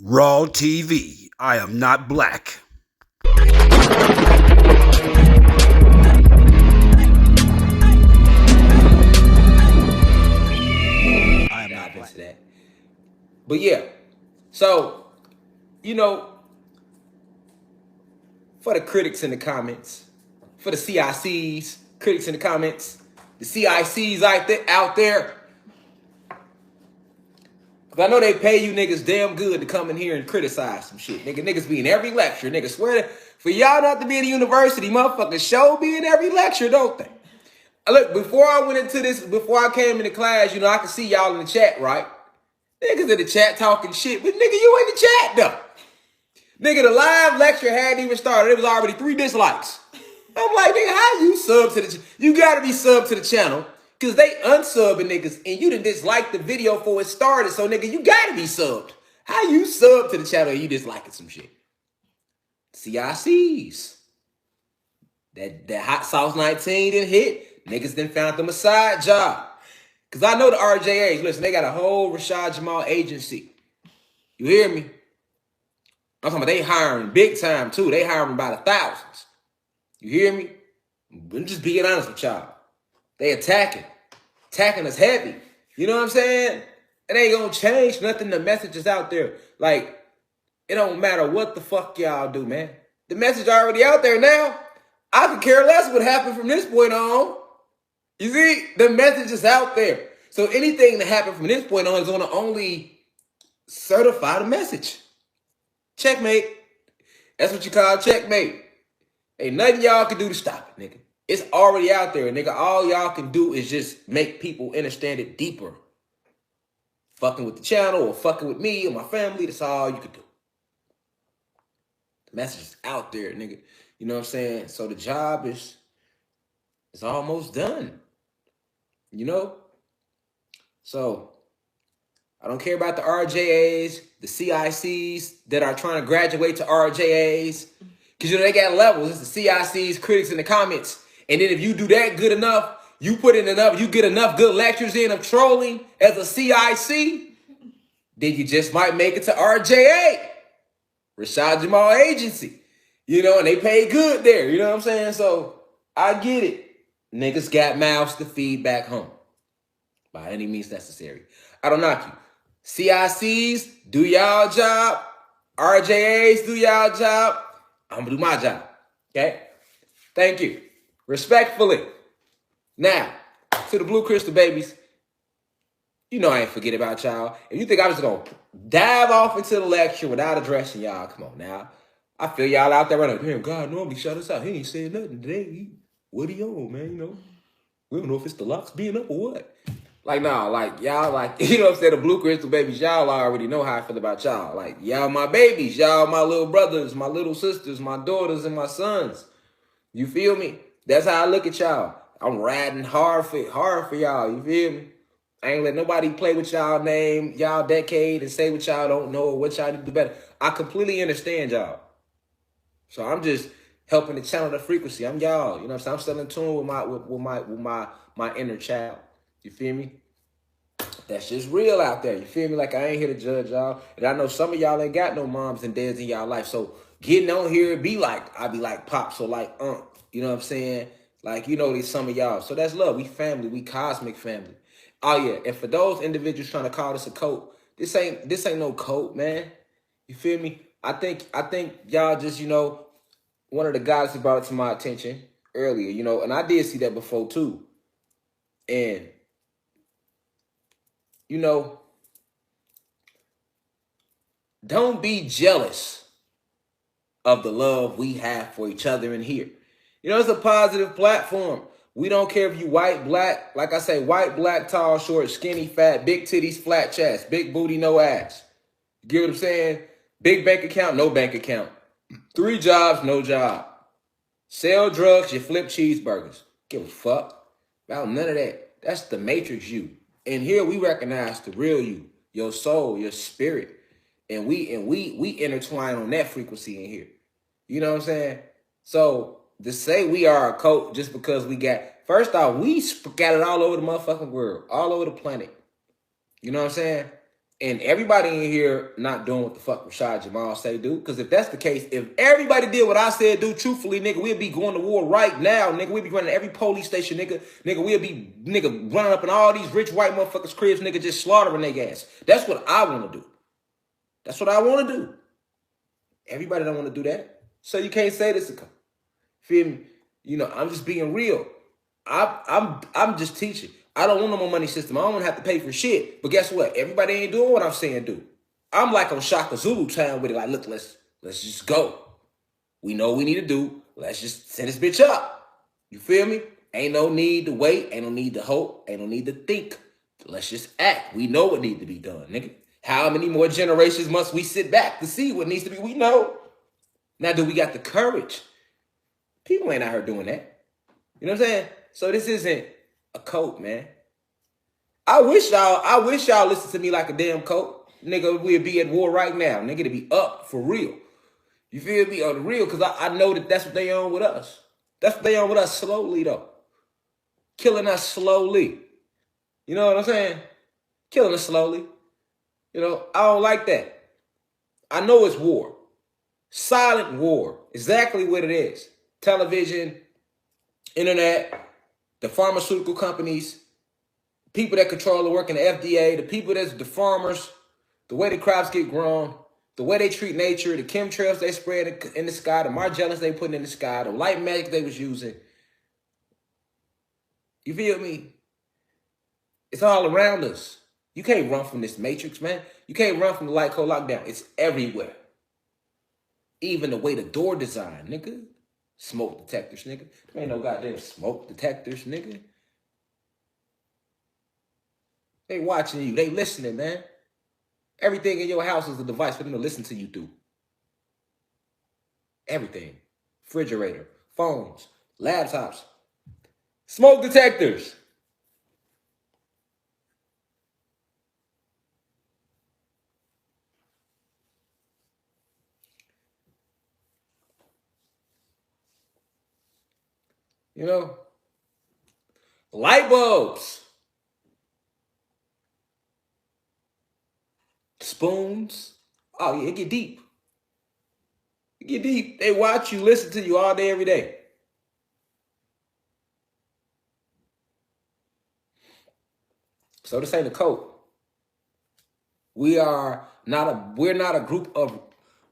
Raw TV. I am not black. I am not black. That. But yeah, so, for the critics in the comments, for the CICs, critics in the comments, the CICs out there, because I know they pay you niggas damn good to come in here and criticize some shit. Niggas be in every lecture. Niggas swear for y'all not to be in the university, motherfuckers show be in every lecture, don't they? Look, before I went into this, before I came into class, I could see y'all in the chat, right? Niggas in the chat talking shit, but nigga, you in the chat though. Nigga, the live lecture hadn't even started. It was already 3 dislikes. I'm like, nigga, how you sub to the you gotta be sub to the channel, because they unsubbing niggas and you didn't dislike the video before it started. So nigga, you gotta be subbed. How you sub to the channel and you disliking some shit? CICs. That hot sauce 19 didn't hit. Niggas then found them a side job. Because I know the RJAs, listen, they got a whole Rashad Jamal agency. You hear me? I'm talking about they hiring big time too. They hiring by the thousands. You hear me? I'm just being honest with y'all. They attacking us heavy. You know what I'm saying? It ain't gonna change nothing. The message is out there. Like, it don't matter what the fuck y'all do, man. The message already out there now. I could care less what happened from this point on. You see, the message is out there. So anything that happened from this point on is gonna only certify the message. Checkmate. That's what you call checkmate. Ain't nothing y'all can do to stop it, nigga. It's already out there, nigga. All y'all can do is just make people understand it deeper. Fucking with the channel or fucking with me or my family, that's all you can do. The message is out there, nigga. You know what I'm saying? So the job is almost done. You know? So I don't care about the RJAs, the CICs that are trying to graduate to RJAs. Because, they got levels. It's the CICs, critics in the comments. And then if you do that good enough, you put in enough, you get enough good lectures in of trolling as a CIC, then you just might make it to RJA, Rashad Jamal agency. And they pay good there. You know what I'm saying? So I get it. Niggas got mouths to feed back home. By any means necessary. I don't knock you. CICs, do y'all job. RJAs, do y'all job. I'm going to do my job. Okay? Thank you. Respectfully. Now, to the Blue Crystal babies, I ain't forget about y'all. If you think I'm just going to dive off into the lecture without addressing y'all, come on now. I feel y'all out there running, damn, God normally shut us out. He ain't saying nothing today. What he on, man? We don't know if it's the locks being up or what. Y'all, what I'm saying? The Blue Crystal babies, y'all already know how I feel about y'all. Like, y'all my babies, y'all my little brothers, my little sisters, my daughters, and my sons. You feel me? That's how I look at y'all. I'm riding hard for y'all. You feel me? I ain't let nobody play with y'all name, y'all decade, and say what y'all don't know or what y'all need to do better. I completely understand y'all. So I'm just helping to channel the frequency. I'm y'all. You know what I'm saying? I'm still in tune with my inner child. You feel me? That's just real out there. You feel me? Like, I ain't here to judge y'all. And I know some of y'all ain't got no moms and dads in y'all life. So getting on here, I be like Pop. So like, you know what I'm saying? Like, these some of y'all. So that's love. We family. We cosmic family. Oh yeah. And for those individuals trying to call this a cult, this ain't no cult, man. You feel me? I think y'all just, one of the guys who brought it to my attention earlier, and I did see that before too. And don't be jealous of the love we have for each other in here. It's a positive platform. We don't care if you white, black, like I say, white, black, tall, short, skinny, fat, big titties, flat chest, big booty, no ass. You get what I'm saying? Big bank account, no bank account. 3 jobs, no job. Sell drugs, you flip cheeseburgers. Give a fuck about none of that. That's the matrix you. And here we recognize the real you, your soul, your spirit. And we intertwine on that frequency in here. You know what I'm saying? So to say we are a cult just because we got, first off, we scattered all over the motherfucking world, all over the planet. You know what I'm saying? And everybody in here not doing what the fuck Rashad Jamal say do. Because if that's the case, if everybody did what I said do, truthfully, nigga, we'd be going to war right now, nigga. We'd be running every police station, nigga. Nigga, we'd be, nigga, running up in all these rich white motherfuckers' cribs, nigga, just slaughtering their ass. That's what I want to do. That's what I want to do. Everybody don't want to do that. So you can't say this. Feel me? You know, I'm just being real. I'm just teaching. I don't want no more money system. I don't want to have to pay for shit. But guess what? Everybody ain't doing what I'm saying do. I'm like on Shaka Zulu town with it. Like, look, let's just go. We know what we need to do. Let's just send this bitch up. You feel me? Ain't no need to wait. Ain't no need to hope. Ain't no need to think. Let's just act. We know what needs to be done, nigga. How many more generations must we sit back to see what needs to be? We know. Now, do we got the courage? People ain't out here doing that. You know what I'm saying? So this isn't a cult, man. I wish y'all listen to me like a damn cult. Nigga, we'd be at war right now. Nigga, to be up for real. You feel me? On the real, because I know that that's what they on with us. That's what they on with us slowly, though. Killing us slowly. You know what I'm saying? Killing us slowly. You know, I don't like that. I know it's war. Silent war. Exactly what it is. Television, internet, the pharmaceutical companies, people that control the work in the FDA, the people that's the farmers, the way the crops get grown, the way they treat nature, the chemtrails they spread in the sky, the Margellans they put in the sky, the light magic they was using. You feel me? It's all around us. You can't run from this matrix, man. You can't run from the light code lockdown. It's everywhere. Even the way the door design, nigga. Smoke detectors, nigga. There ain't no goddamn smoke detectors, nigga. They watching you. They listening, man. Everything in your house is a device for them to listen to you through. Everything. Refrigerator, phones, laptops, smoke detectors. You know? Light bulbs. Spoons. Oh, yeah, it get deep. It get deep. They watch you, listen to you all day, every day. So this ain't a cult. We're not a group of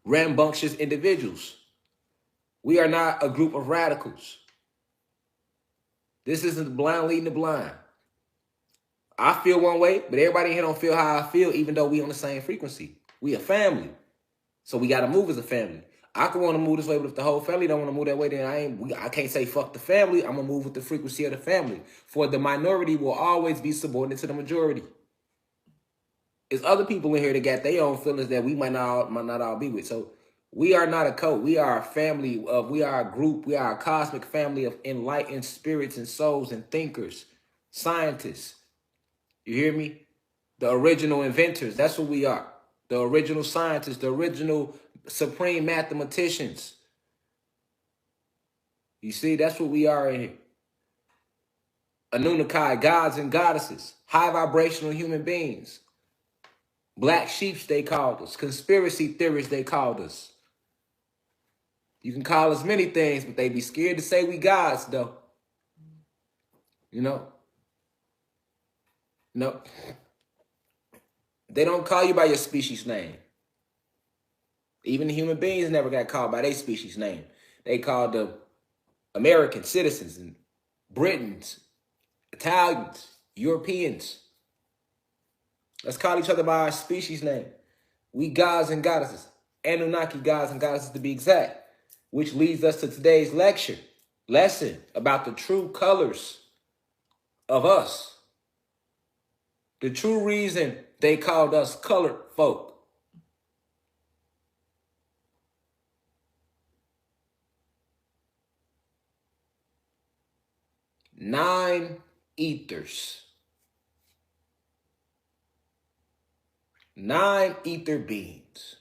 rambunctious individuals. We are not a group of radicals. This isn't the blind leading the blind. I feel one way, but everybody here don't feel how I feel, even though we on the same frequency. We a family. So we got to move as a family. I can want to move this way, but if the whole family don't want to move that way, then I can't say fuck the family. I'm going to move with the frequency of the family. For the minority will always be subordinate to the majority. There's other people in here that got their own feelings that we might not all be with. So we are not a cult. We are a family we are a group. We are a cosmic family of enlightened spirits and souls and thinkers, scientists. You hear me? The original inventors. That's what we are. The original scientists, the original supreme mathematicians. You see, that's what we are in here. Anunnaki, gods and goddesses, high vibrational human beings. Black sheeps, they called us. Conspiracy theorists, they called us. You can call us many things, but they be scared to say we gods, though. You know? No. They don't call you by your species name. Even the human beings never got called by their species name. They called the American citizens and Britons, Italians, Europeans. Let's call each other by our species name. We gods and goddesses. Anunnaki gods and goddesses to be exact. Which leads us to today's lesson about the true colors of us. The true reason they called us colored folk. 9 ethers. 9 ether beings.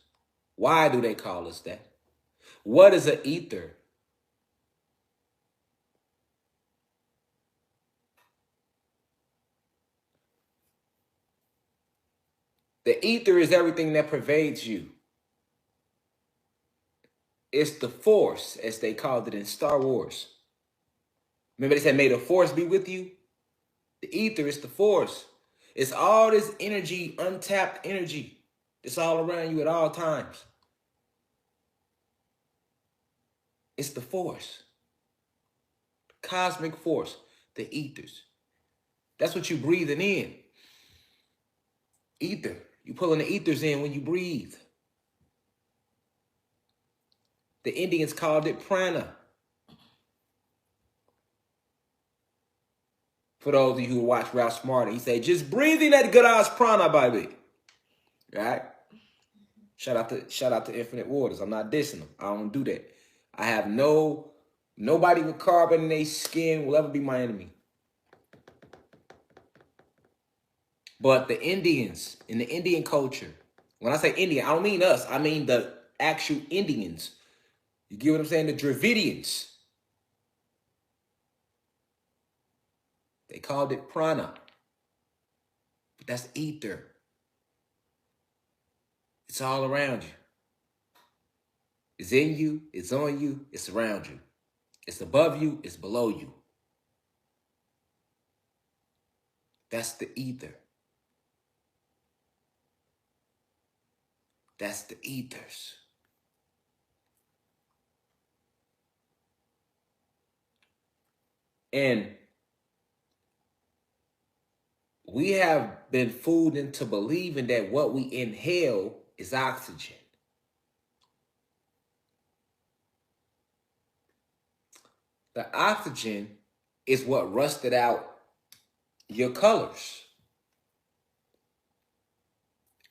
Why do they call us that? What is an ether? The ether is everything that pervades you. It's the force, as they called it in Star Wars. Remember they said, may the force be with you? The ether is the force. It's all this energy, untapped energy. It's all around you at all times. It's the force. Cosmic force. The ethers. That's what you're breathing in. Ether. You're pulling the ethers in when you breathe. The Indians called it prana. For those of you who watch Ralph Smarter, he said, just breathing that good ass prana, baby. Right? Shout out to Infinite Waters. I'm not dissing them. I don't do that. I have nobody with carbon in their skin will ever be my enemy. But the Indians, in the Indian culture, when I say Indian, I don't mean us. I mean the actual Indians. You get what I'm saying? The Dravidians. They called it prana. But that's ether. It's all around you. It's in you. It's on you. It's around you. It's above you. It's below you. That's the ether. That's the ethers. And we have been fooled into believing that what we inhale is oxygen. The oxygen is what rusted out your colors.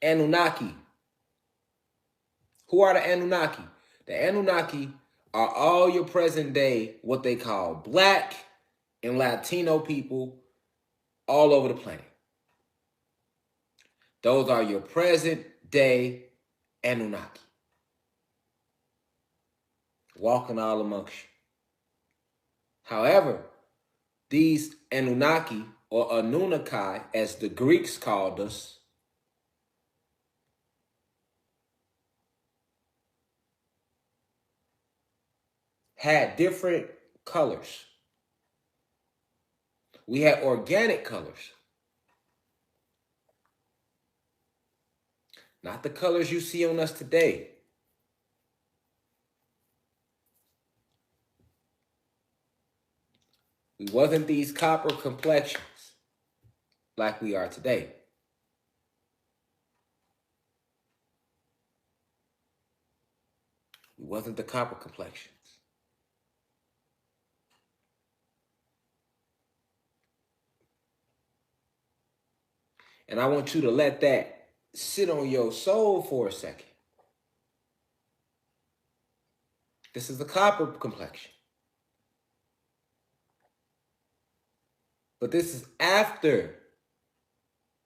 Anunnaki. Who are the Anunnaki? The Anunnaki are all your present day, what they call Black and Latino people all over the planet. Those are your present day Anunnaki. Walking all amongst you. However, these Anunnaki, or Anunnaki, as the Greeks called us, had different colors. We had organic colors. Not the colors you see on us today. We wasn't these copper complexions like we are today. We wasn't the copper complexions. And I want you to let that sit on your soul for a second. This is the copper complexion. But this is after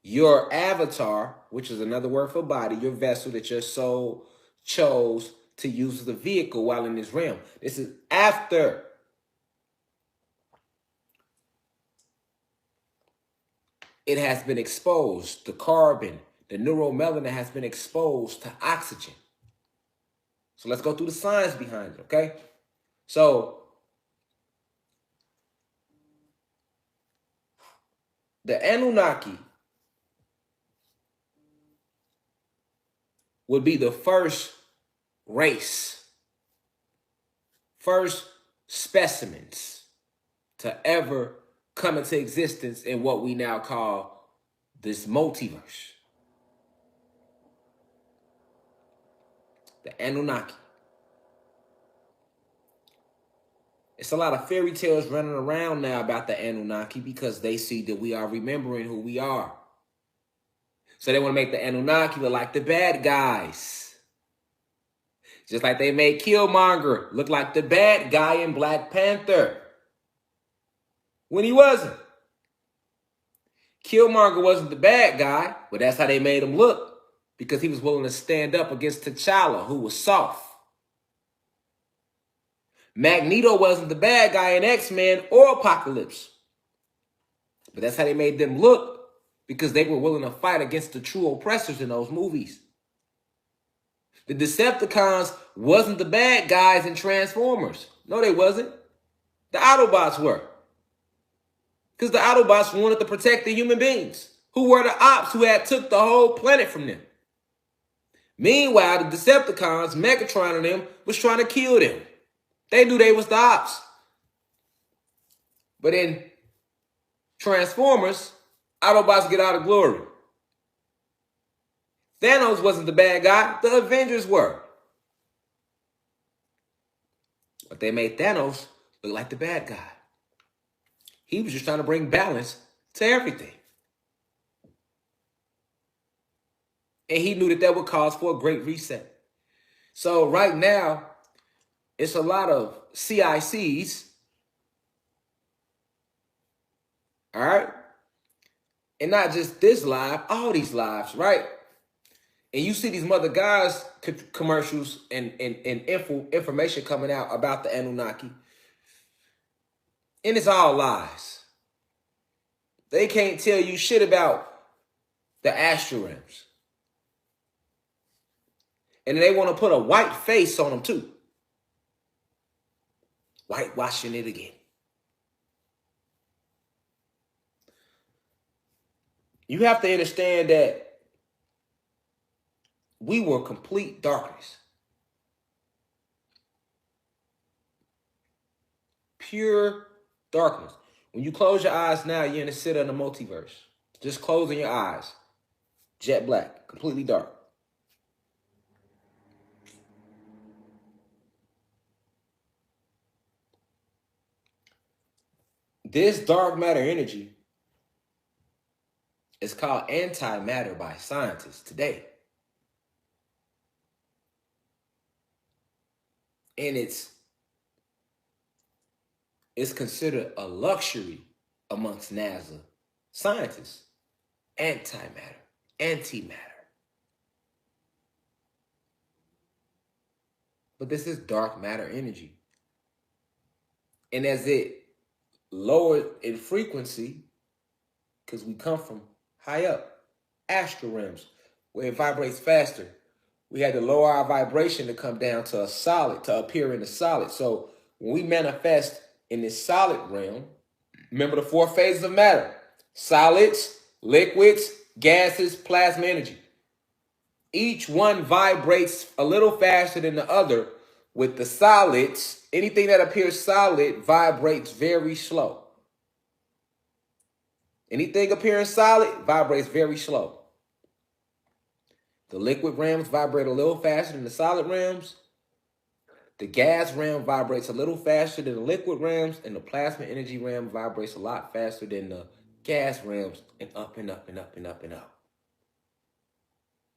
your avatar, which is another word for body, your vessel that your soul chose to use as a vehicle while in this realm. This is after it has been exposed. The carbon, the neuromelanin has been exposed to oxygen. So let's go through the science behind it, okay? So the Anunnaki would be the first race, first specimens to ever come into existence in what we now call this multiverse. The Anunnaki. It's a lot of fairy tales running around now about the Anunnaki because they see that we are remembering who we are. So they want to make the Anunnaki look like the bad guys. Just like they made Killmonger look like the bad guy in Black Panther. When he wasn't. Killmonger wasn't the bad guy, but that's how they made him look. Because he was willing to stand up against T'Challa, who was soft. Magneto wasn't the bad guy in X-Men or Apocalypse. But that's how they made them look. because they were willing to fight against the true oppressors in those movies. The Decepticons wasn't the bad guys in Transformers. No, they wasn't. The Autobots were. Because the Autobots wanted to protect the human beings, who were the ops who had took the whole planet from them. Meanwhile, the Decepticons, Megatron and them, was trying to kill them. They knew they was the ops. But in Transformers, Autobots get out of glory. Thanos wasn't the bad guy. The Avengers were. But they made Thanos look like the bad guy. He was just trying to bring balance to everything. And he knew that that would cause for a great reset. So right now, it's a lot of CICs. All right? And not just this live, all these lives, right? And you see these mother guys commercials and information coming out about the Anunnaki. And it's all lies. They can't tell you shit about the astral realms. And they want to put a white face on them too. Whitewashing it again. You have to understand that we were complete darkness. Pure darkness. When you close your eyes now, you're in the center of the multiverse. Just closing your eyes. Jet black. Completely dark. This dark matter energy is called antimatter by scientists today. And it's considered a luxury amongst NASA scientists. Antimatter, antimatter. But this is dark matter energy. And as it lowered in frequency, because we come from high up, astral realms, where it vibrates faster, we had to lower our vibration to come down to a solid, to appear in a solid. So when we manifest in this solid realm, remember the 4 phases of matter: solids, liquids, gases, plasma energy. Each one vibrates a little faster than the other. With the solids, anything that appears solid vibrates very slow. Anything appearing solid vibrates very slow. The liquid realms vibrate a little faster than the solid realms. The gas realm vibrates a little faster than the liquid realms, and the plasma energy realm vibrates a lot faster than the gas realms, and up and up and up and up and up.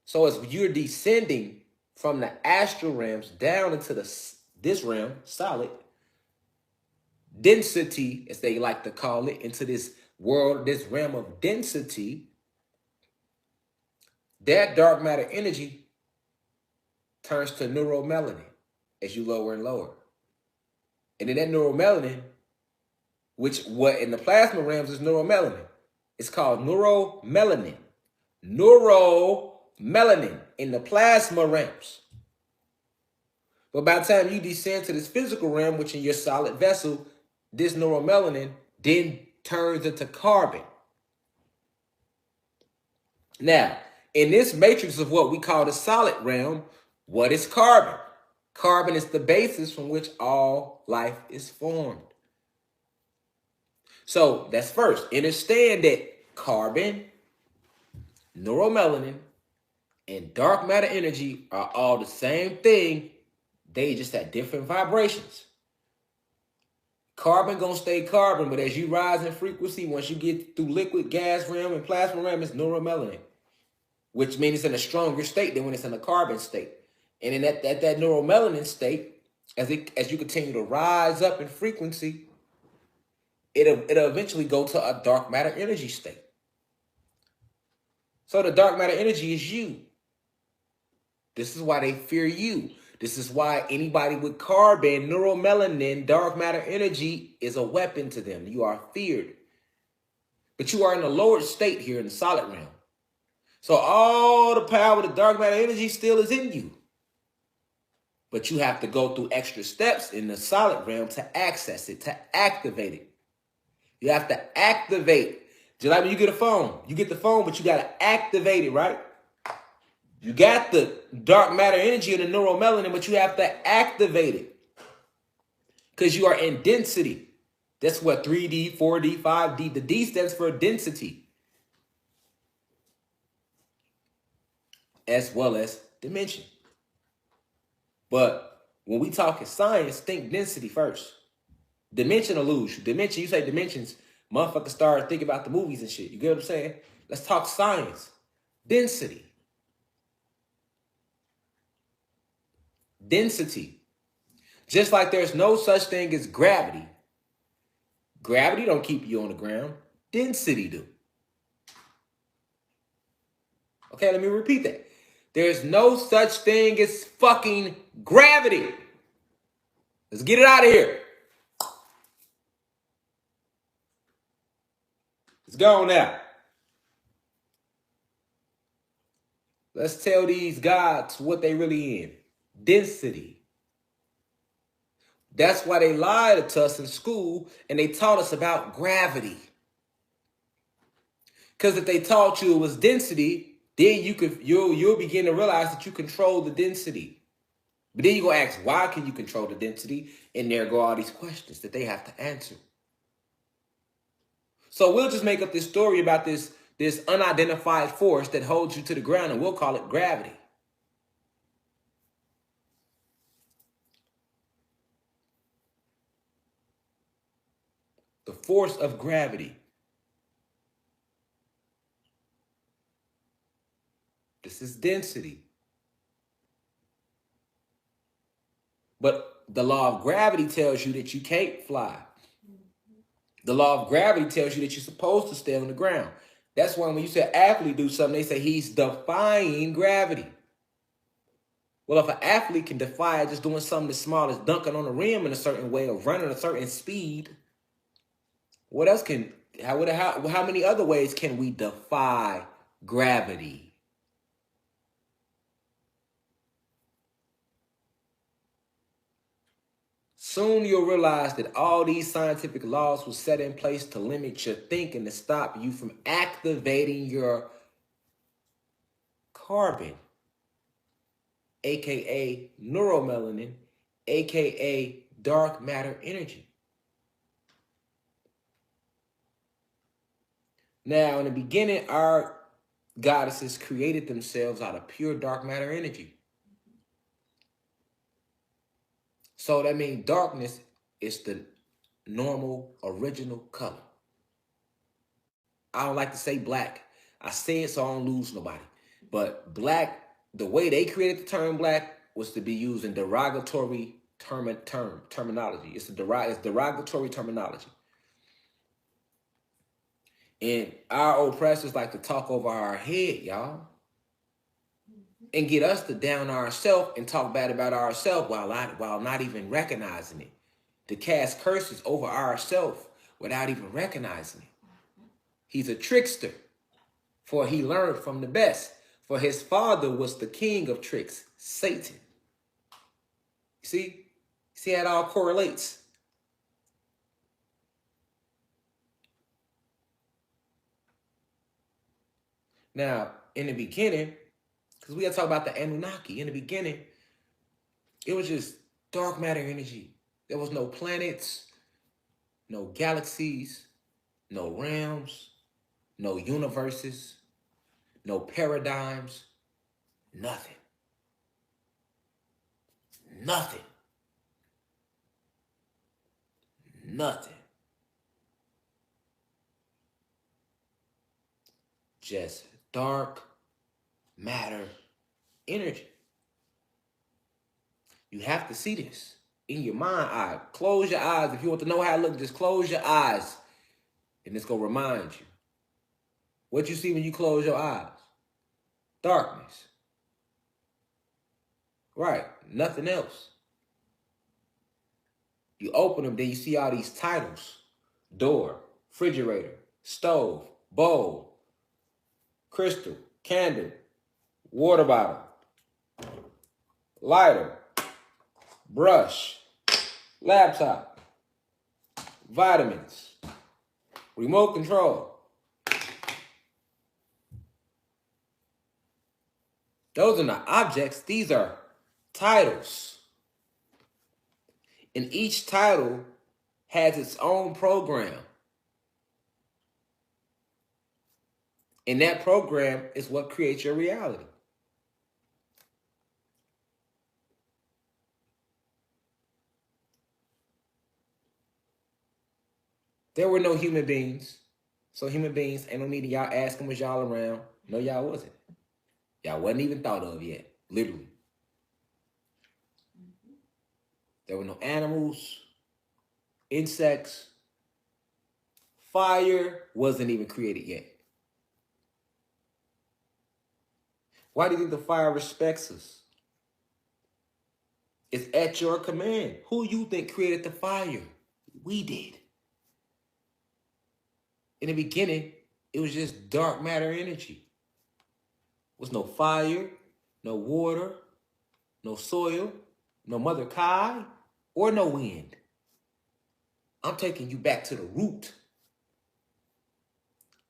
So as you're descending from the astral realms down into this realm, solid, density, as they like to call it, into this world, this realm of density, that dark matter energy turns to neuromelanin as you lower and lower. And then that neuromelanin, what in the plasma realms is neuromelanin, it's called neuromelanin. Neuromelanin in the plasma realms. But by the time you descend to this physical realm, which in your solid vessel, this neuromelanin then turns into carbon. Now, in this matrix of what we call the solid realm, what is carbon? Carbon is the basis from which all life is formed. So that's first. Understand that carbon, neuromelanin, and dark matter energy are all the same thing. They just at different vibrations. Carbon gonna stay carbon, but as you rise in frequency, once you get through liquid, gas realm, and plasma realm, it's neuromelanin, which means it's in a stronger state than when it's in a carbon state. And in that neuromelanin state, as you continue to rise up in frequency, it'll eventually go to a dark matter energy state. So the dark matter energy is you. This is why they fear you. This is why anybody with carbon, neuromelanin, dark matter energy is a weapon to them. You are feared. But you are in a lowered state here in the solid realm. So all the power of the dark matter energy still is in you. But you have to go through extra steps in the solid realm to access it, to activate it. You have to activate. Just like when you get a phone. You get the phone, but you got to activate it, right? You got the dark matter energy and the neuromelanin, but you have to activate it. Because you are in density. That's what 3D, 4D, 5D. The D stands for density. As well as dimension. But when we talk in science, think density first. Dimension will lose you. Dimension, you say dimensions, motherfuckers start thinking about the movies and shit. You get what I'm saying? Let's talk science. Density. Density. Just like there's no such thing as gravity. Gravity don't keep you on the ground. Density do. Okay, let me repeat that. There's no such thing as fucking gravity. Let's get it out of here. Let's go now. Let's tell these gods what they really in. Density. That's why they lied to us in school and they taught us about gravity. Because if they taught you it was density, then you'll begin to realize that you control the density. But then you go ask, why can you control the density? And there go all these questions that they have to answer. So we'll just make up this story about this unidentified force that holds you to the ground, and we'll call it gravity. The force of gravity. This is density. But the law of gravity tells you that you can't fly. The law of gravity tells you that you're supposed to stay on the ground. That's why when you say an athlete do something, they say he's defying gravity. Well, if an athlete can defy it just doing something as small as dunking on the rim in a certain way or running a certain speed, what else can, how many other ways can we defy gravity? Soon you'll realize that all these scientific laws were set in place to limit your thinking, to stop you from activating your carbon, aka neuromelanin, aka dark matter energy. Now, in the beginning, our goddesses created themselves out of pure dark matter energy. So that means darkness is the normal, original color. I don't like to say black. I say it so I don't lose nobody. But black, the way they created the term black was to be used in derogatory terminology. It's derogatory terminology. And our oppressors like to talk over our head, y'all. And get us to down ourselves and talk bad about ourselves while not even recognizing it. To cast curses over ourselves without even recognizing it. He's a trickster, for he learned from the best. For his father was the king of tricks, Satan. See how it all correlates. Now, in the beginning, because we got to talk about the Anunnaki. In the beginning, it was just dark matter energy. There was no planets, no galaxies, no realms, no universes, no paradigms, nothing. Nothing. Nothing. Just dark matter energy. You have to see this in your mind eye. Close your eyes. If you want to know how it looks, just close your eyes. And it's going to remind you. What you see when you close your eyes? Darkness. Right. Nothing else. You open them, then you see all these titles. Door, refrigerator, stove, bowl, crystal, candle, water bottle, lighter, brush, laptop, vitamins, remote control. Those are not objects, these are titles. And each title has its own program. And that program is what creates your reality. There were no human beings. So human beings, ain't no need of y'all asking was y'all around. No, y'all wasn't. Y'all wasn't even thought of yet, literally. There were no animals, insects. Fire wasn't even created yet. Why do you think the fire respects us? It's at your command. Who you think created the fire? We did. In the beginning, it was just dark matter energy. There was no fire, no water, no soil, no Mother Kai, or no wind. I'm taking you back to the root.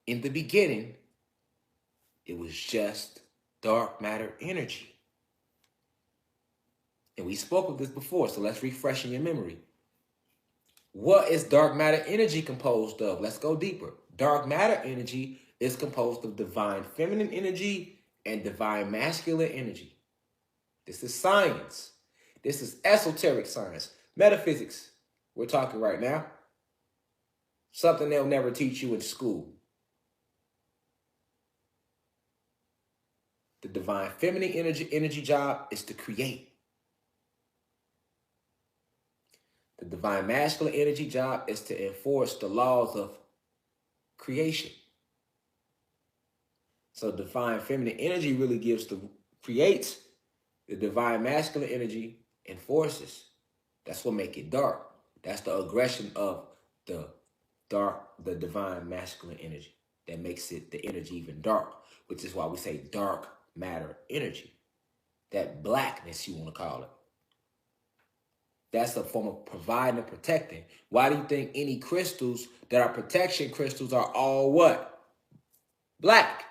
In the beginning, it was just dark matter energy. And we spoke of this before, so let's refresh in your memory. What is dark matter energy composed of? Let's go deeper. Dark matter energy is composed of divine feminine energy and divine masculine energy. This is science. This is esoteric science. Metaphysics, we're talking right now. Something they'll never teach you in school. The divine feminine energy job is to create. The divine masculine energy job is to enforce the laws of creation. So divine feminine energy really creates. The divine masculine energy enforces. That's what makes it dark. That's the aggression of the divine masculine energy that makes it the energy even dark, which is why we say dark matter energy. That blackness, you want to call it. That's a form of providing and protecting. Why do you think any crystals that are protection crystals are all what? Black.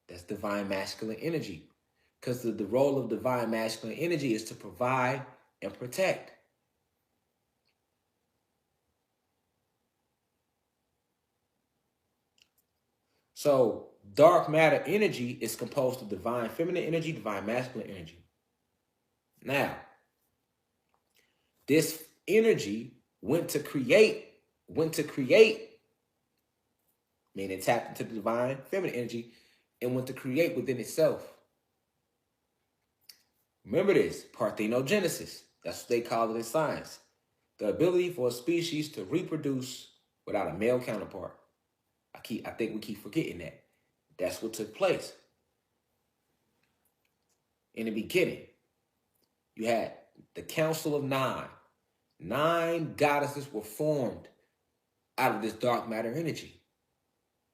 That's divine masculine energy. Because the role of divine masculine energy is to provide and protect. So dark matter energy is composed of divine feminine energy, divine masculine energy. Now, this energy went to create, meaning tapped into the divine feminine energy, and went to create within itself. Remember this, parthenogenesis. That's what they call it in science. The ability for a species to reproduce without a male counterpart. I think we keep forgetting that. That's what took place. In the beginning, you had the Council of Nine. 9 goddesses were formed out of this dark matter energy.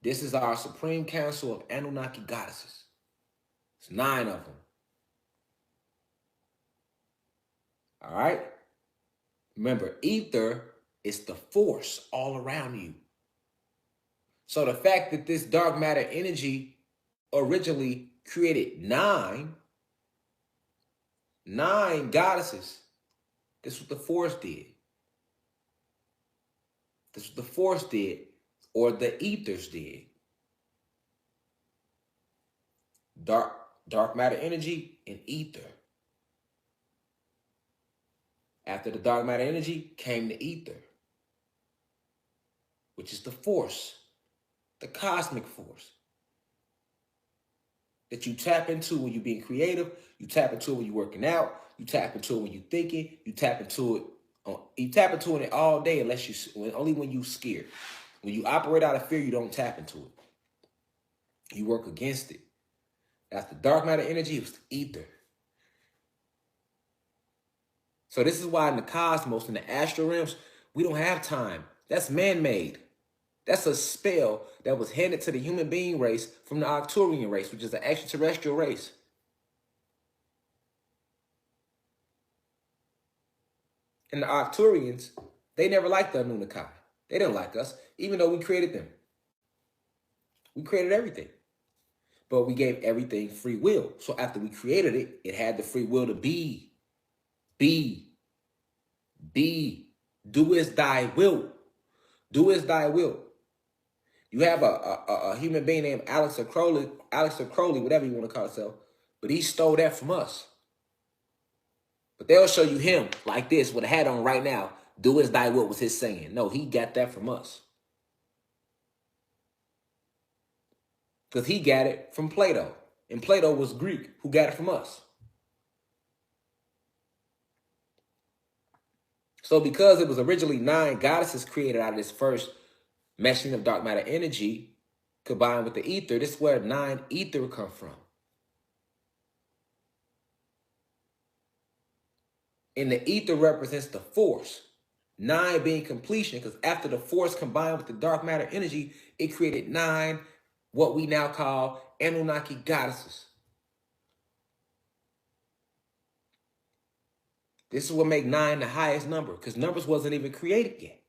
This is our supreme council of Anunnaki goddesses. It's 9 of them. All right? Remember, ether is the force all around you. So the fact that this dark matter energy originally created 9 goddesses, this is what the force did. This is what the force did, or the ethers did. Dark matter energy and ether. After the dark matter energy came the ether, which is the force, the cosmic force that you tap into when you're being creative, you tap into it when you're working out, you tap into it when you're thinking, you tap into it all day only when you're scared. When you operate out of fear, you don't tap into it. You work against it. That's the dark matter energy, it was the ether. So this is why in the cosmos, in the astral realms, we don't have time. That's man-made. That's a spell that was handed to the human being race from the Arcturian race, which is the extraterrestrial race. And the Arcturians, they never liked the Anunnaki. They didn't like us, even though we created them. We created everything. But we gave everything free will. So after we created it, it had the free will to be. Do as thy will. Do as thy will. You have a human being named Alex or Crowley, whatever you want to call himself, but he stole that from us. But they'll show you him like this with a hat on right now. Do as thy will was his saying. No, he got that from us. Because he got it from Plato. And Plato was Greek, who got it from us. So because it was originally 9 goddesses created out of this first meshing of dark matter energy combined with the ether, this is where 9 ether come from. And the ether represents the force. 9 being completion, because after the force combined with the dark matter energy, it created 9, what we now call Anunnaki goddesses. This is what makes 9 the highest number, because numbers wasn't even created yet.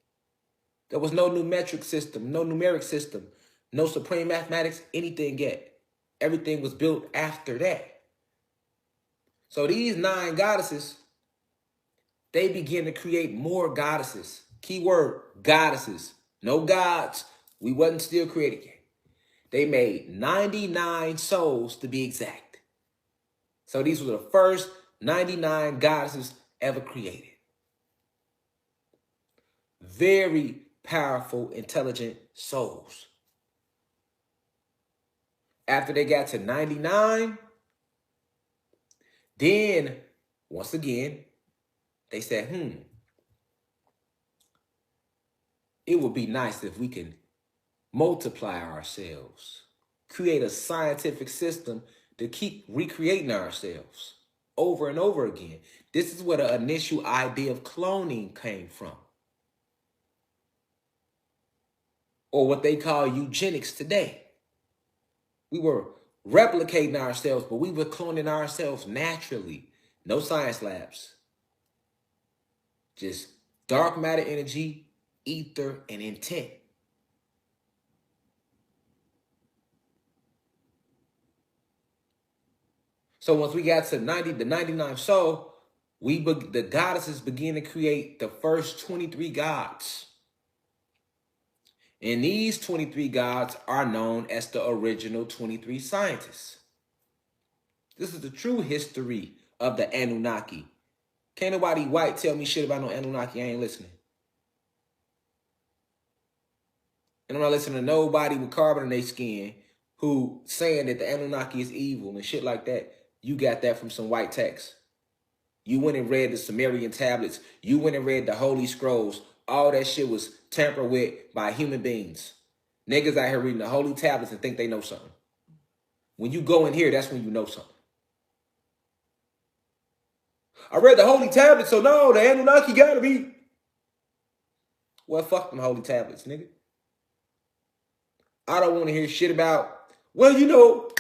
There was no metric system, no numeric system, no supreme mathematics, anything yet. Everything was built after that. So these 9 goddesses, they begin to create more goddesses. Keyword, goddesses. No gods. We wasn't still created yet. They made 99 souls to be exact. So these were the first 99 goddesses ever created. Very powerful, intelligent souls. After they got to 99, then, once again, they said, it would be nice if we can multiply ourselves, create a scientific system to keep recreating ourselves over and over again. This is where the initial idea of cloning came from. Or what they call eugenics today. We were replicating ourselves, but we were cloning ourselves naturally. No science labs. Just dark matter energy, ether, and intent. So once we got to the 99th soul, the goddesses began to create the first 23 gods. And these 23 gods are known as the original 23 scientists. This is the true history of the Anunnaki. Can't nobody white tell me shit about no Anunnaki. I ain't listening. And I'm not listening to nobody with carbon in their skin who saying that the Anunnaki is evil and shit like that. You got that from some white text. You went and read the Sumerian tablets. You went and read the Holy Scrolls. All that shit was tampered with by human beings. Niggas out here reading the Holy Tablets and think they know something. When you go in here, that's when you know something. I read the Holy Tablets, so no, the Anunnaki gotta be. Well, fuck them Holy Tablets, nigga. I don't want to hear shit about, well, you know,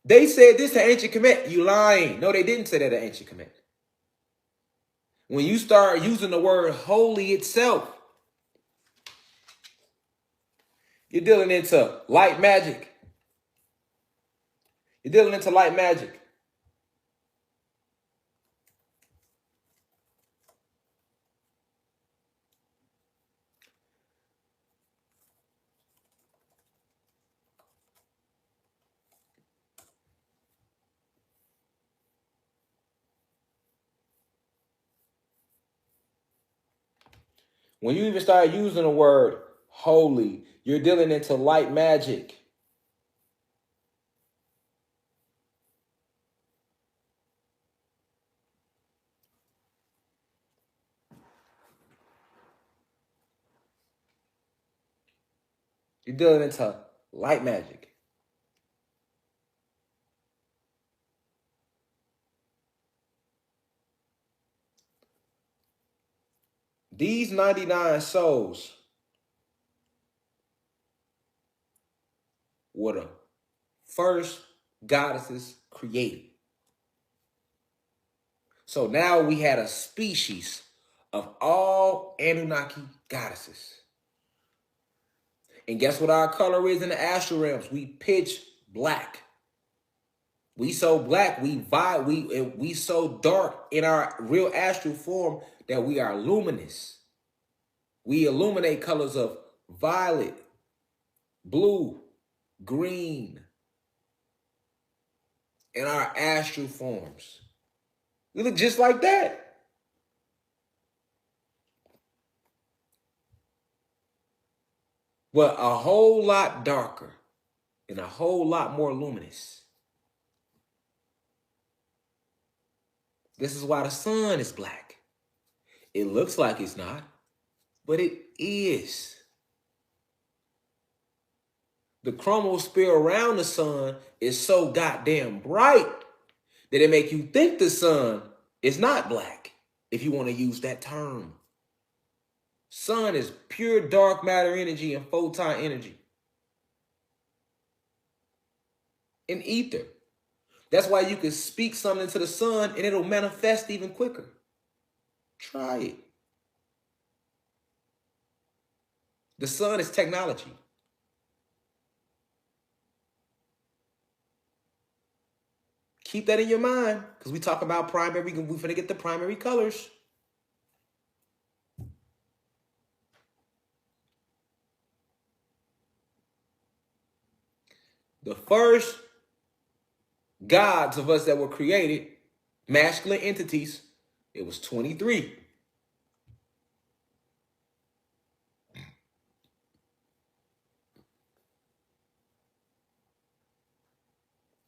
they said this to ancient Kemet. You lying. No, they didn't say that to ancient Kemet. When you start using the word holy itself, you're dealing into light magic. You're dealing into light magic. When you even start using the word holy, you're dealing into light magic. You're dealing into light magic. These 99 souls were the first goddesses created. So now we had a species of all Anunnaki goddesses. And guess what our color is in the astral realms? We pitch black. We so black, we so dark in our real astral form that we are luminous. We illuminate colors of violet, blue, green in our astral forms. We look just like that. But a whole lot darker and a whole lot more luminous. This is why the sun is black. It looks like it's not, but it is. The chromosphere around the sun is so goddamn bright that it make you think the sun is not black, if you want to use that term. Sun is pure dark matter energy and photon energy. In ether. That's why you can speak something to the sun and it'll manifest even quicker. Try it. The sun is technology. Keep that in your mind, because we talk about primary, we're finna get the primary colors. The first gods of us that were created, masculine entities, it was 23.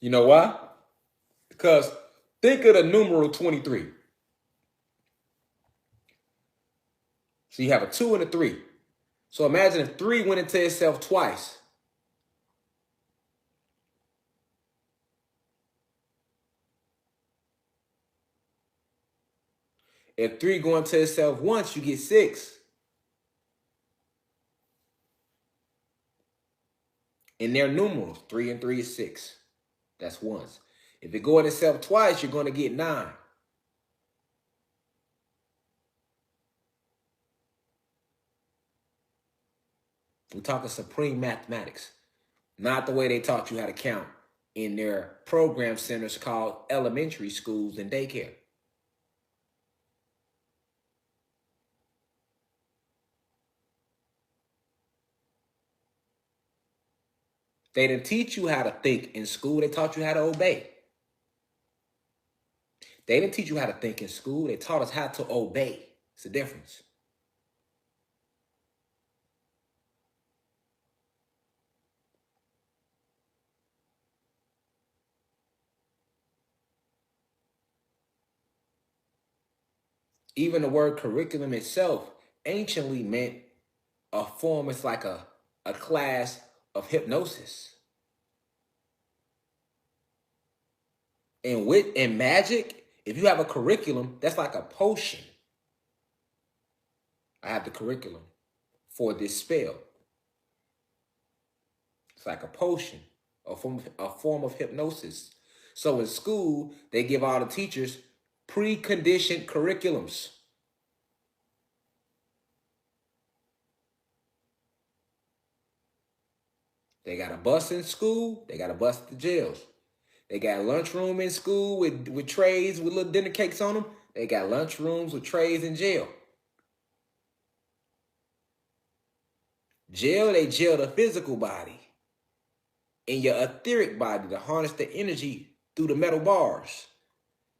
You know why? Because think of the numeral 23. So you have a 2 and a 3. So imagine if 3 went into itself twice. If 3 go into itself once, you get 6. In their numerals, 3 and 3 is 6. That's once. If it go in itself twice, you're going to get 9. We're talking supreme mathematics, not the way they taught you how to count in their program centers called elementary schools and daycare. They didn't teach you how to think in school. They taught you how to obey. They didn't teach you how to think in school. They taught us how to obey. It's the difference. Even the word curriculum itself anciently meant a form. It's like a class of hypnosis. And in magic, if you have a curriculum, that's like a potion. I have the curriculum for this spell. It's like a potion, a form of hypnosis. So in school, they give all the teachers preconditioned curriculums. They got a bus in school. They got a bus at the jails. They got a lunchroom in school with trays with little dinner cakes on them. They got lunchrooms with trays in jail. Jail, they jail the physical body and your etheric body to harness the energy through the metal bars.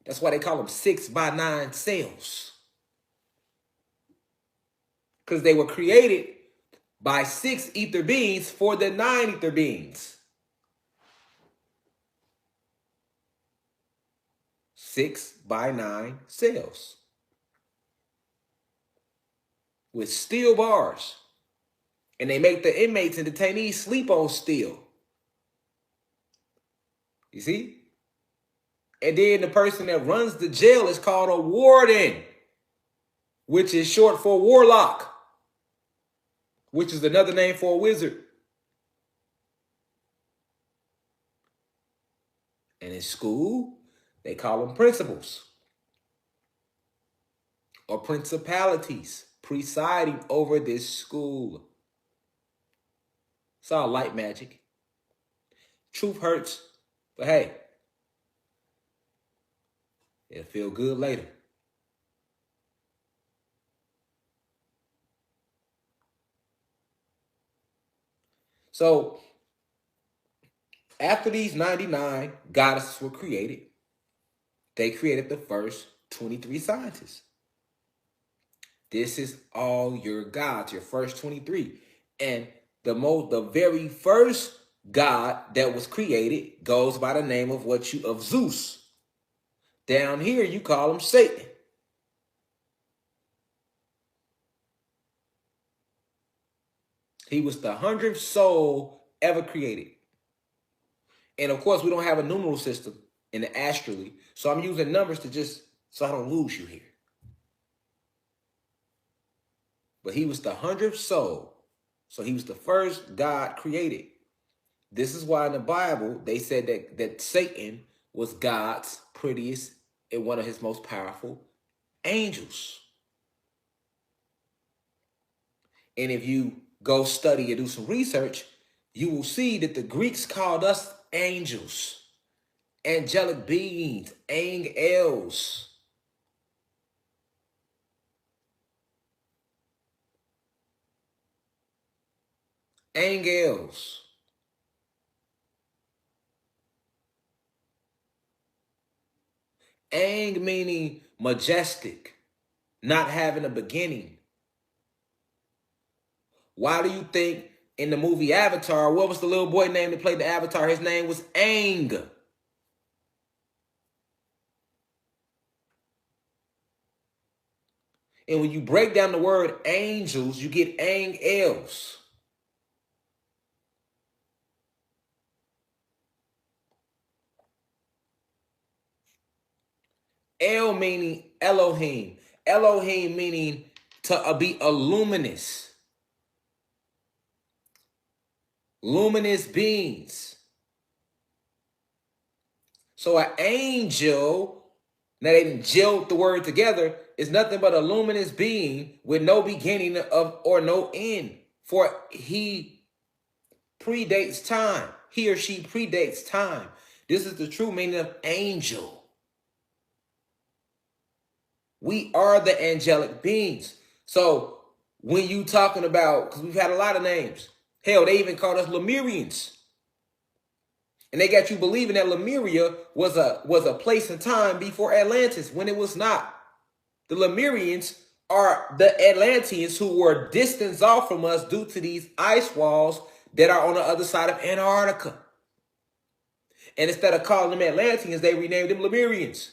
That's why they call them 6x9 cells. Because they were created by 6 ether beings for the 9 ether beings. 6x9 cells. With steel bars. And they make the inmates and detainees sleep on steel. You see? And then the person that runs the jail is called a warden. which is short for warlock, which is another name for a wizard. And in school, they call them principals or principalities presiding over this school. It's all light magic. Truth hurts, but hey, it'll feel good later. So after these 99 goddesses were created, they created the first 23 scientists. This is all your gods, your first 23. And the very first god that was created goes by the name of Zeus. Down here, you call him Satan. He was the 100th soul ever created. And of course, we don't have a numeral system in the astrally. So I'm using numbers so I don't lose you here. But he was the 100th soul. So he was the first God created. This is why in the Bible, they said that Satan was God's prettiest and one of his most powerful angels. And if you go study and do some research, you will see that the Greeks called us angels, angelic beings, angels. Angels. Ang meaning majestic, not having a beginning. Why do you think in the movie Avatar, what was the little boy name that played the Avatar? His name was Aang. And when you break down the word angels, you get angels. El meaning Elohim. Elohim meaning to be a luminous. Luminous beings. So an angel, now they didn't gel the word together, is nothing but a luminous being with no beginning of or no end. For he predates time. He or she predates time. This is the true meaning of angel. We are the angelic beings. So when you talking about, because we've had a lot of names. Hell, they even called us Lemurians. And they got you believing that Lemuria was a place and time before Atlantis, when it was not. The Lemurians are the Atlanteans who were distanced off from us due to these ice walls that are on the other side of Antarctica. And instead of calling them Atlanteans, they renamed them Lemurians.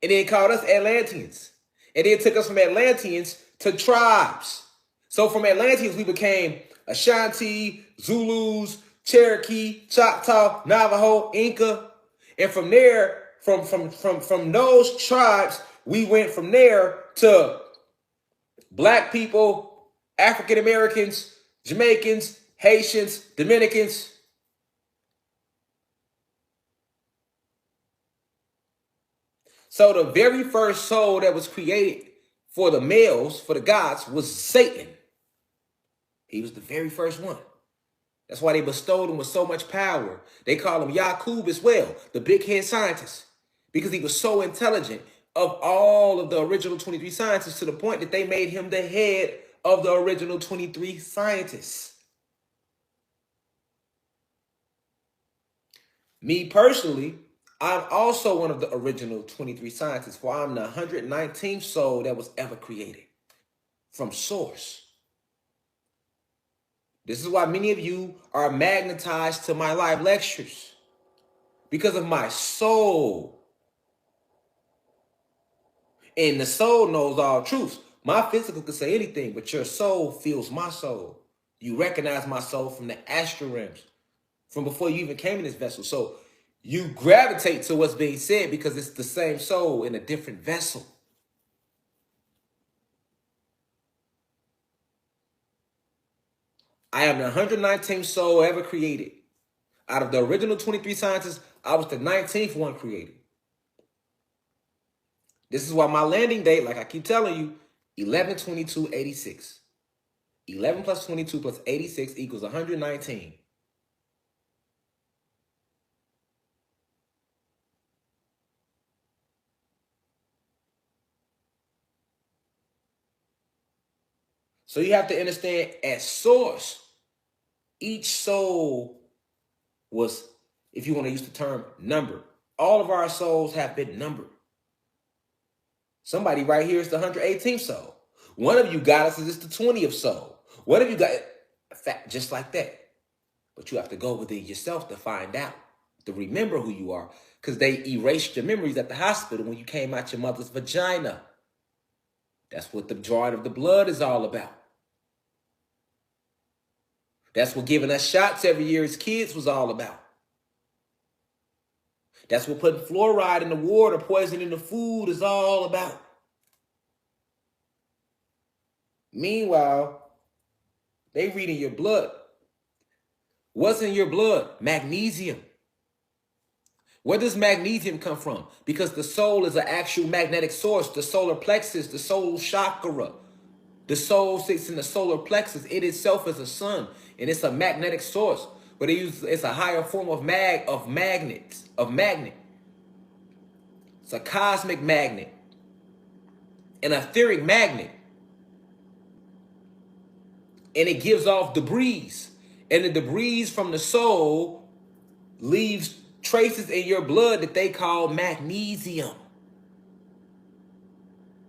And then called us Atlanteans. And then took us from Atlanteans to tribes. So from Atlanteans, we became Ashanti, Zulus, Cherokee, Choctaw, Navajo, Inca. And from there, from those tribes, we went from there to Black people, African Americans, Jamaicans, Haitians, Dominicans. So the very first soul that was created for the males, for the gods, was Satan. He was the very first one. That's why they bestowed him with so much power. They call him Yakub as well, the big head scientist, because he was so intelligent of all of the original 23 scientists to the point that they made him the head of the original 23 scientists. Me personally, I'm also one of the original 23 scientists, for I'm the 119th soul that was ever created from source. This is why many of you are magnetized to my live lectures, because of my soul. And the soul knows all truths. My physical can say anything, but your soul feels my soul. You recognize my soul from the astral realms, from before you even came in this vessel. So You gravitate to what's being said because it's the same soul in a different vessel. I am the 119th soul ever created. Out of the original 23 scientists, I was the 19th one created. This is why my landing date, like I keep telling you, 11/22/86. 11 plus 22 plus 86 equals 119. So you have to understand, at source, each soul was, if you want to use the term, numbered. All of our souls have been numbered. Somebody right here is the 118th soul. One of you got us is the 20th soul. One of you got fact just like that. But you have to go within yourself to find out, to remember who you are, because they erased your memories at the hospital when you came out your mother's vagina. That's what the drawing of the blood is all about. That's what giving us shots every year as kids was all about. That's what putting fluoride in the water, poison in the food is all about. Meanwhile, they reading your blood. What's in your blood? Magnesium. Where does magnesium come from? Because the soul is an actual magnetic source. The solar plexus, the soul chakra. The soul sits in the solar plexus. It itself is a sun, and it's a magnetic source. But it's a higher form of magnet. It's a cosmic magnet, an etheric magnet. And it gives off debris. And the debris from the soul leaves traces in your blood that they call magnesium.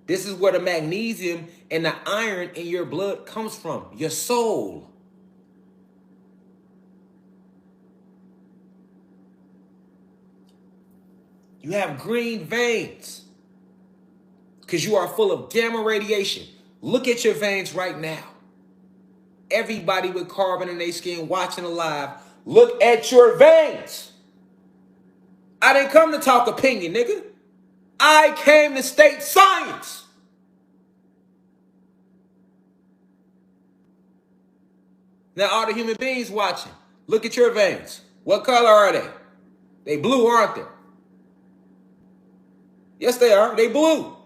This is where the magnesium and the iron in your blood comes from, your soul. You have green veins because you are full of gamma radiation. Look at your veins right now. Everybody with carbon in their skin watching alive, look at your veins. I didn't come to talk opinion, nigga. I came to state science. Now, all the human beings watching, look at your veins. What color are they? They blue, aren't they? Yes, they are. They blue.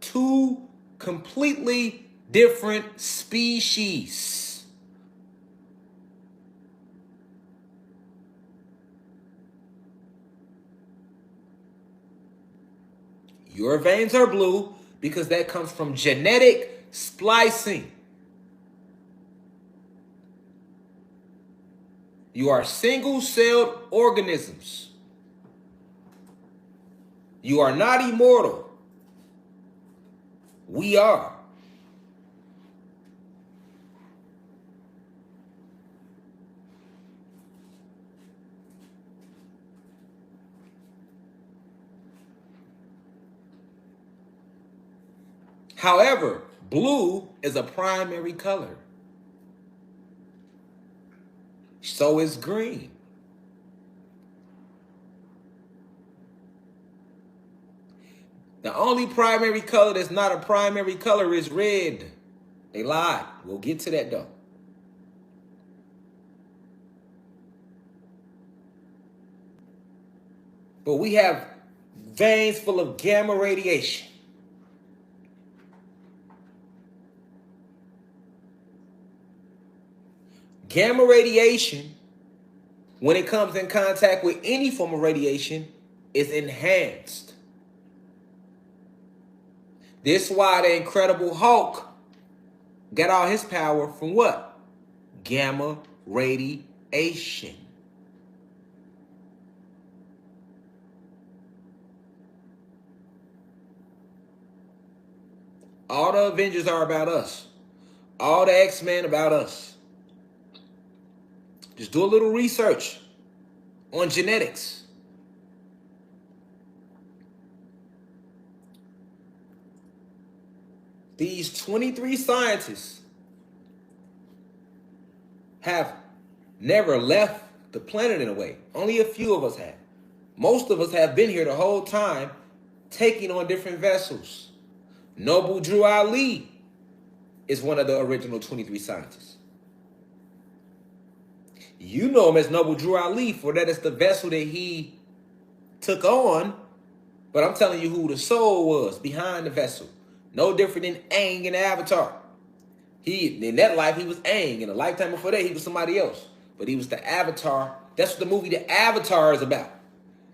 Two completely different species. Your veins are blue because that comes from genetic splicing. You are single-celled organisms. You are not immortal. We are. However, blue is a primary color. So is green. The only primary color that's not a primary color is red. They lied. We'll get to that though. But we have veins full of gamma radiation. Gamma radiation, when it comes in contact with any form of radiation, is enhanced. This is why the Incredible Hulk got all his power from what? Gamma radiation. All the Avengers are about us. All the X-Men about us. Just do a little research on genetics. These 23 scientists have never left the planet in a way. Only a few of us have. Most of us have been here the whole time, taking on different vessels. Noble Drew Ali is one of the original 23 scientists. You know him as Noble Drew Ali, for that is the vessel that he took on. But I'm telling you who the soul was behind the vessel. No different than Aang in the Avatar. In that life, he was Aang. In the lifetime before that, he was somebody else. But he was the Avatar. That's what the movie The Avatar is about.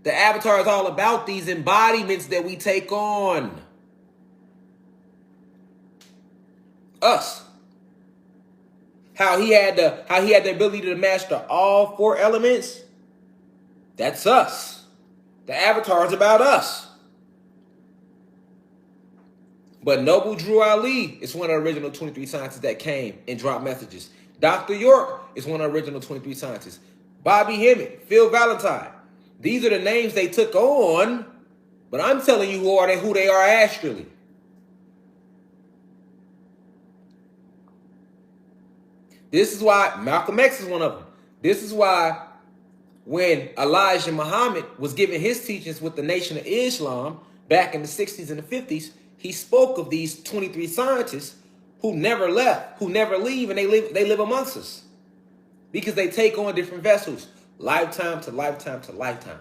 The Avatar is all about these embodiments that we take on. Us. How he had the ability to master all 4 elements. That's us. The Avatar is about us. But Noble Drew Ali is one of the original 23 scientists that came and dropped messages. Dr. York is one of the original 23 scientists. Bobby Hemmett, Phil Valentine. These are the names they took on, but I'm telling you who they are astrally. This is why Malcolm X is one of them. This is why when Elijah Muhammad was giving his teachings with the Nation of Islam back in the 60s and the 50s, he spoke of these 23 scientists who never left, who never leave, and they live amongst us. Because they take on different vessels, lifetime to lifetime to lifetime.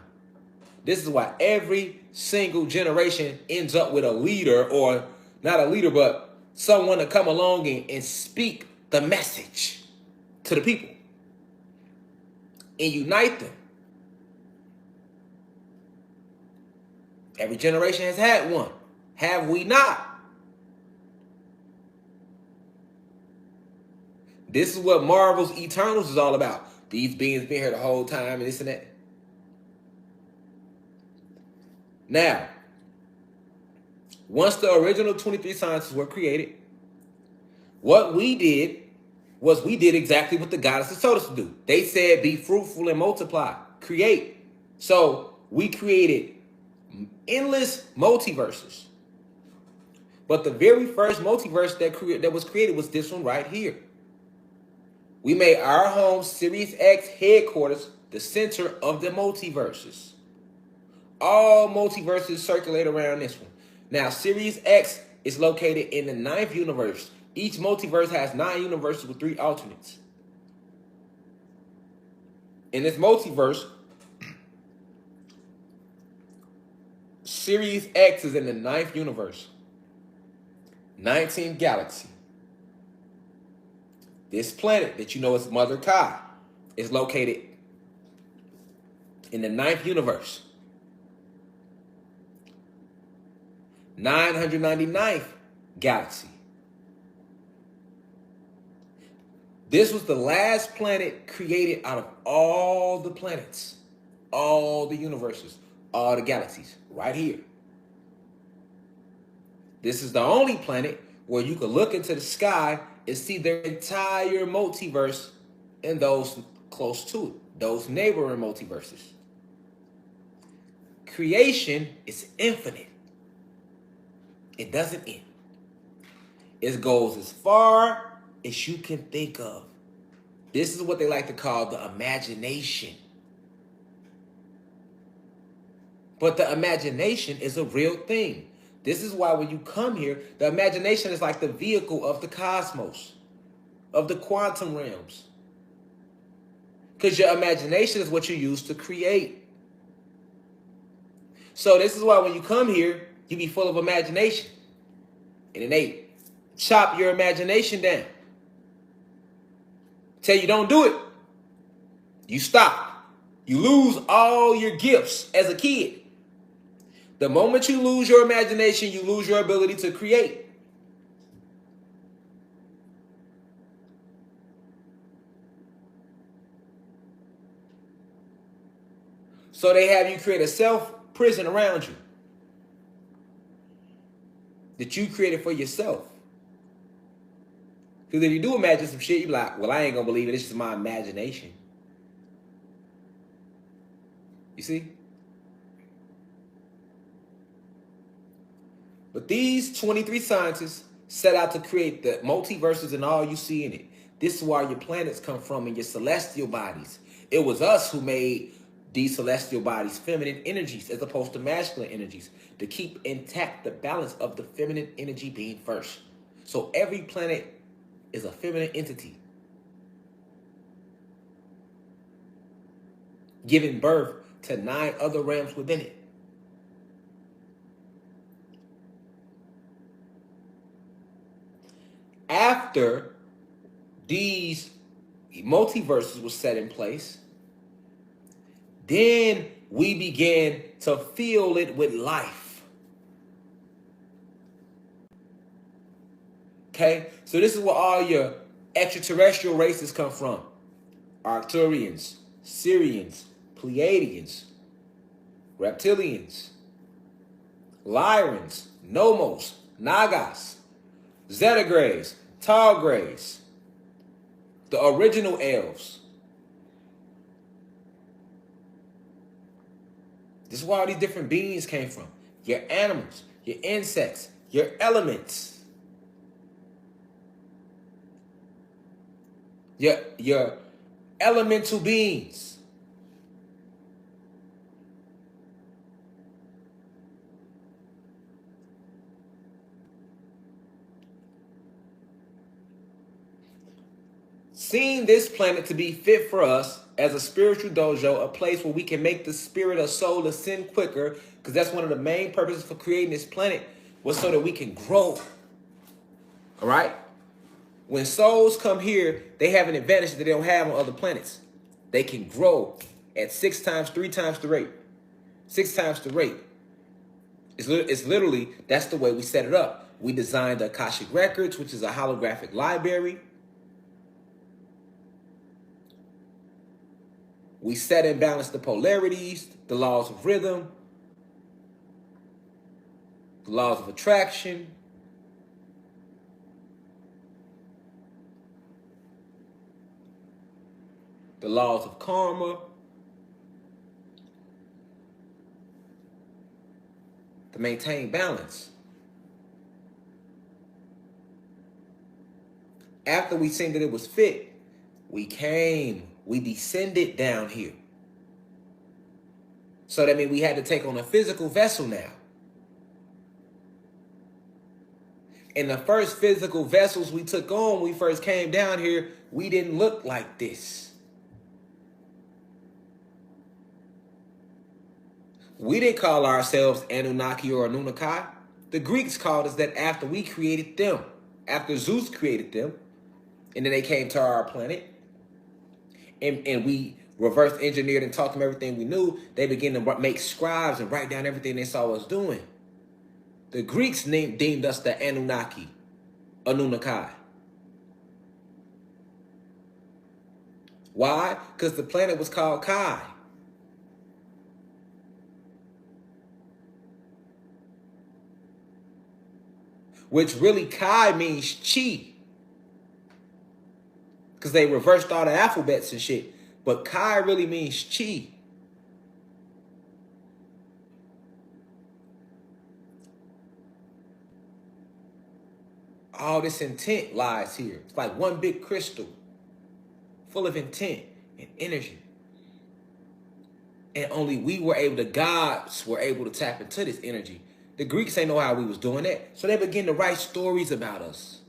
This is why every single generation ends up with a leader, or not a leader, but someone to come along and speak the message to the people and unite them. Every generation has had one. Have we not? This is what Marvel's Eternals is all about. These beings been here the whole time and this and that. Now, once the original 23 sciences were created, what we did was we did exactly what the goddesses told us to do. They said, be fruitful and multiply, create. So we created endless multiverses. But the very first multiverse that was created was this one right here. We made our home, Sirius X headquarters, the center of the multiverses. All multiverses circulate around this one. Now, Sirius X is located in the 9th universe. Each multiverse has 9 universes with 3 alternates. In this multiverse, Sirius X is in the 9th universe. 19th galaxy. This planet that you know is Mother Kai is located in the 9th universe. 999th galaxy. This was the last planet created out of all the planets, all the universes, all the galaxies, right here. This is the only planet where you can look into the sky and see their entire multiverse and those close to it, those neighboring multiverses. Creation is infinite. It doesn't end. It goes as far as you can think of. This is what they like to call the imagination. But the imagination is a real thing. This is why when you come here, the imagination is like the vehicle of the cosmos, of the quantum realms. Because your imagination is what you use to create. So this is why when you come here, you be full of imagination. And then they chop your imagination down. Tell you don't do it. You stop. You lose all your gifts as a kid. The moment you lose your imagination, you lose your ability to create. So they have you create a self-prison around you that you created for yourself. Because if you do imagine some shit, you be like, well, I ain't going to believe it. It's just my imagination. You see? But these 23 scientists set out to create the multiverses and all you see in it. This is where your planets come from and your celestial bodies. It was us who made these celestial bodies feminine energies as opposed to masculine energies to keep intact the balance of the feminine energy being first. So every planet is a feminine entity giving birth to 9 other realms within it. After these multiverses were set in place, then we began to fill it with life. Okay? So this is where all your extraterrestrial races come from. Arcturians, Syrians, Pleiadians, Reptilians, Lyrans, Nomos, Nagas, Zetagrays, Targrays, the original elves. This is where all these different beings came from. Your animals, your insects, your elements, your elemental beings. Seeing this planet to be fit for us as a spiritual dojo, a place where we can make the spirit or soul ascend quicker, because that's one of the main purposes for creating this planet, was so that we can grow. All right? When souls come here, they have an advantage that they don't have on other planets. They can grow at 6 times, 3 times the rate. 6 times the rate. It's literally, that's the way we set it up. We designed the Akashic Records, which is a holographic library. We set and balance the polarities, the laws of rhythm, the laws of attraction, the laws of karma, to maintain balance. After we seen that it was fit, we descended down here. So that means we had to take on a physical vessel now. And the first physical vessels we took on when we first came down here, we didn't look like this. We didn't call ourselves Anunnaki or Anunnaki. The Greeks called us that after we created them, after Zeus created them, and then they came to our planet, and we reverse engineered and taught them everything we knew. They began to make scribes and write down everything they saw us doing. The Greeks deemed us the Anunnaki, Anunnaki. Why? Because the planet was called Kai. Which really Kai means chi. Because they reversed all the alphabets and shit. But Kai really means chi. All this intent lies here. It's like one big crystal full of intent and energy. And only the gods were able to tap into this energy. The Greeks ain't know how we was doing that. So they began to write stories about us.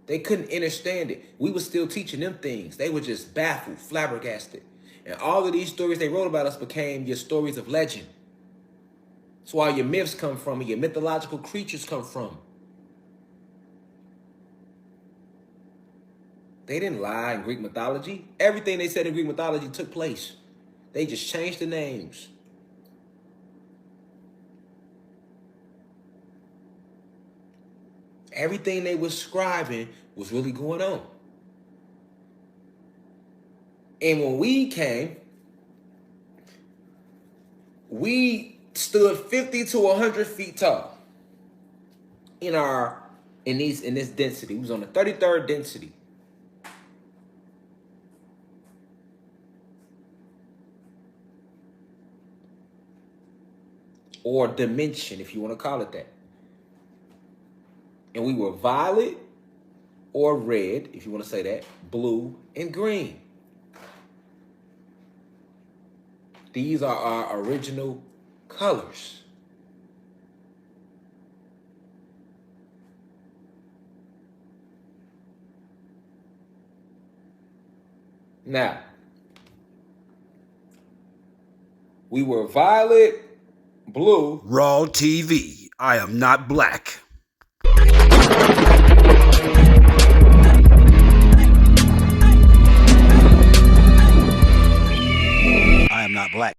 They couldn't understand it. We were still teaching them things. They were just baffled, flabbergasted. And all of these stories they wrote about us became your stories of legend. That's where your myths come from and your mythological creatures come from. They didn't lie in Greek mythology. Everything they said in Greek mythology took place. They just changed the names. Everything they were scribing was really going on. And when we came, we stood 50 to 100 feet tall in this density. We was on the 33rd density. Or dimension, if you want to call it that. And we were violet or red, if you want to say that, blue and green. These are our original colors. Now, we were violet, blue. Raw TV. I am not black.